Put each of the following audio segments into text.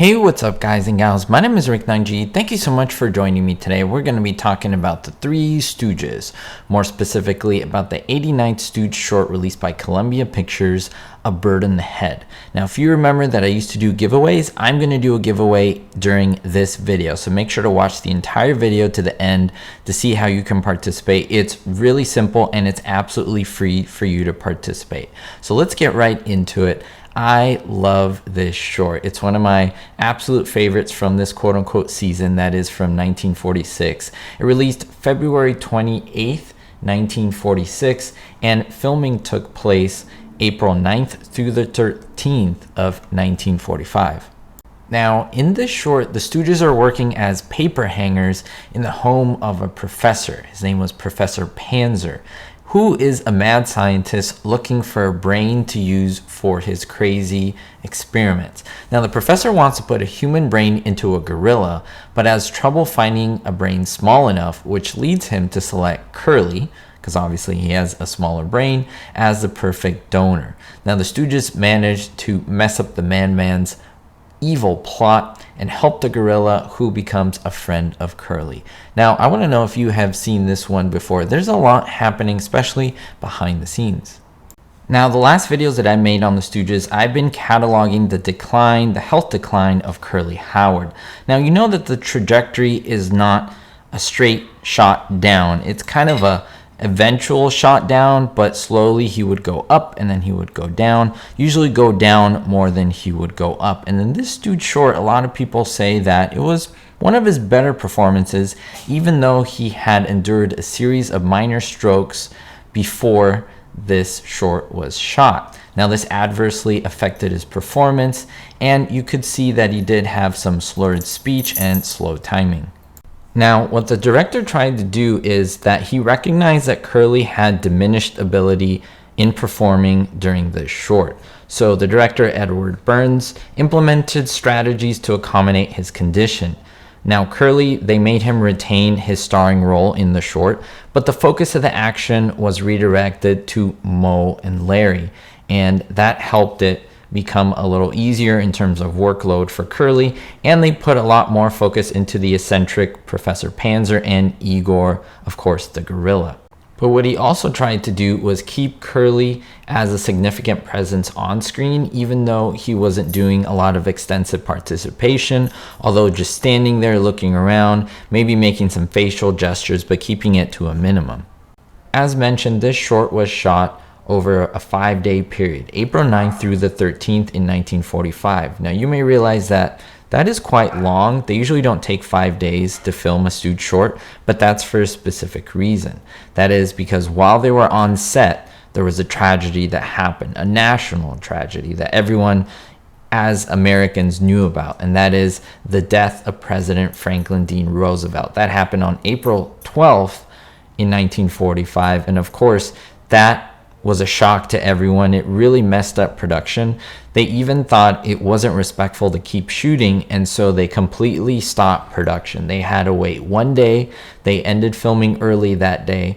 Hey, what's up guys and gals? My name is Rick 9G. Thank you so much for joining me today. We're going to be talking about the Three Stooges, more specifically about the 89th Stooge short released by Columbia Pictures, A Bird in the Head. Now, if you remember that I used to do giveaways, I'm going to do a giveaway during this video. So make sure to watch the entire video to the end to see how you can participate. It's really simple and it's absolutely free for you to participate. So let's get right into it. I love this short. It's one of my absolute favorites from this quote-unquote season that is from 1946. It released February 28th, 1946, and filming took place April 9th through the 13th of 1945. Now, in this short, the Stooges are working as paper hangers in the home of a professor. His name was Professor Panzer, who is a mad scientist looking for a brain to use for his crazy experiments. Now, the professor wants to put a human brain into a gorilla, but has trouble finding a brain small enough, which leads him to select Curly, because obviously he has a smaller brain, as the perfect donor. Now, the Stooges managed to mess up the man's evil plot and help the gorilla, who becomes a friend of Curly. Now, I want to know if you have seen this one before. There's a lot happening, especially behind the scenes. Now, the last videos that I made on the Stooges, I've been cataloging the health decline of Curly Howard. Now, you know that the trajectory is not a straight shot down. It's kind of a eventual shot down, but slowly he would go up and then he would go down, usually go down more than he would go up. And in this Stooge short, a lot of people say that it was one of his better performances, even though he had endured a series of minor strokes before this short was shot. Now, this adversely affected his performance, and you could see that he did have some slurred speech and slow timing. Now, what the director tried to do is that he recognized that Curly had diminished ability in performing during this short. So the director, Edward Burns, implemented strategies to accommodate his condition. Now, Curly, they made him retain his starring role in the short, but the focus of the action was redirected to Moe and Larry, and that helped it become a little easier in terms of workload for Curly, and they put a lot more focus into the eccentric Professor Panzer and Igor, of course, the gorilla. But what he also tried to do was keep Curly as a significant presence on screen, even though he wasn't doing a lot of extensive participation, although just standing there looking around, maybe making some facial gestures, but keeping it to a minimum. As mentioned, this short was shot over a 5-day period, April 9th through the 13th in 1945. Now, you may realize that that is quite long. They usually don't take 5 days to film a Stooge short, but that's for a specific reason. That is because while they were on set, there was a tragedy that happened, a national tragedy that everyone as Americans knew about, and that is the death of President Franklin D. Roosevelt. That happened on April 12th in 1945, and of course, that was a shock to everyone. It really messed up production. They even thought it wasn't respectful to keep shooting, and so they completely stopped production. They had to wait 1 day. They ended filming early that day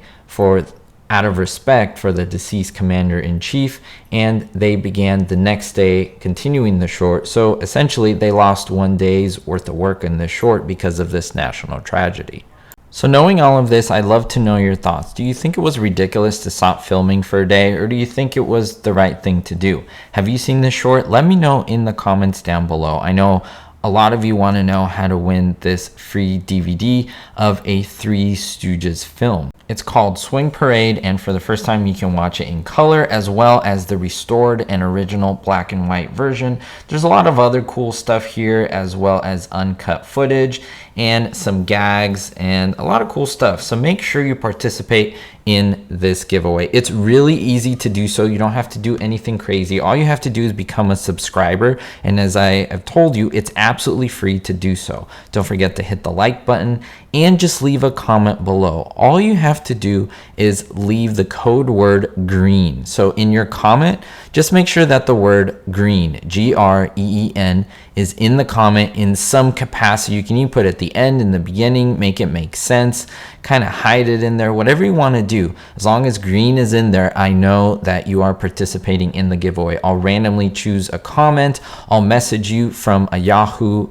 out of respect for the deceased commander-in-chief, and they began the next day continuing the short. So essentially, they lost 1 day's worth of work in the short because of this national tragedy. So knowing all of this, I'd love to know your thoughts. Do you think it was ridiculous to stop filming for a day, or do you think it was the right thing to do? Have you seen this short? Let me know in the comments down below. I know a lot of you want to know how to win this free DVD of a Three Stooges film. It's called Swing Parade, and for the first time you can watch it in color as well as the restored and original black and white version. There's a lot of other cool stuff here, as well as uncut footage and some gags and a lot of cool stuff. So make sure you participate in this giveaway. It's really easy to do so. You don't have to do anything crazy. All you have to do is become a subscriber, and as I have told you, it's absolutely free to do so. Don't forget to hit the like button and just leave a comment below. All you have to do is leave the code word green. So in your comment, just make sure that the word green, Green, is in the comment in some capacity. You can even put it at the end, in the beginning, make it make sense, kind of hide it in there, whatever you want to do. do. As long as green is in there, I know that you are participating in the giveaway. I'll randomly choose a comment. I'll message you from a Yahoo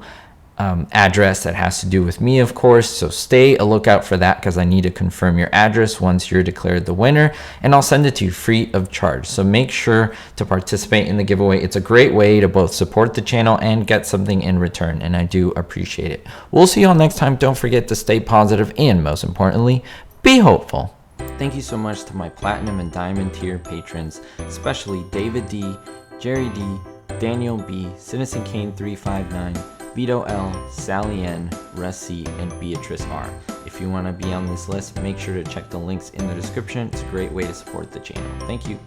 address that has to do with me, of course, so stay a lookout for that because I need to confirm your address once you're declared the winner, and I'll send it to you free of charge. So make sure to participate in the giveaway. It's a great way to both support the channel and get something in return, and I do appreciate it. We'll see you all next time. Don't forget to stay positive and, most importantly, be hopeful. Thank you so much to my platinum and diamond tier patrons, especially David D, Jerry D, Daniel B, Citizen Kane 359, Vito L, Sally N, Russ C, and Beatrice R. If you want to be on this list, make sure to check the links in the description. It's a great way to support the channel. Thank you.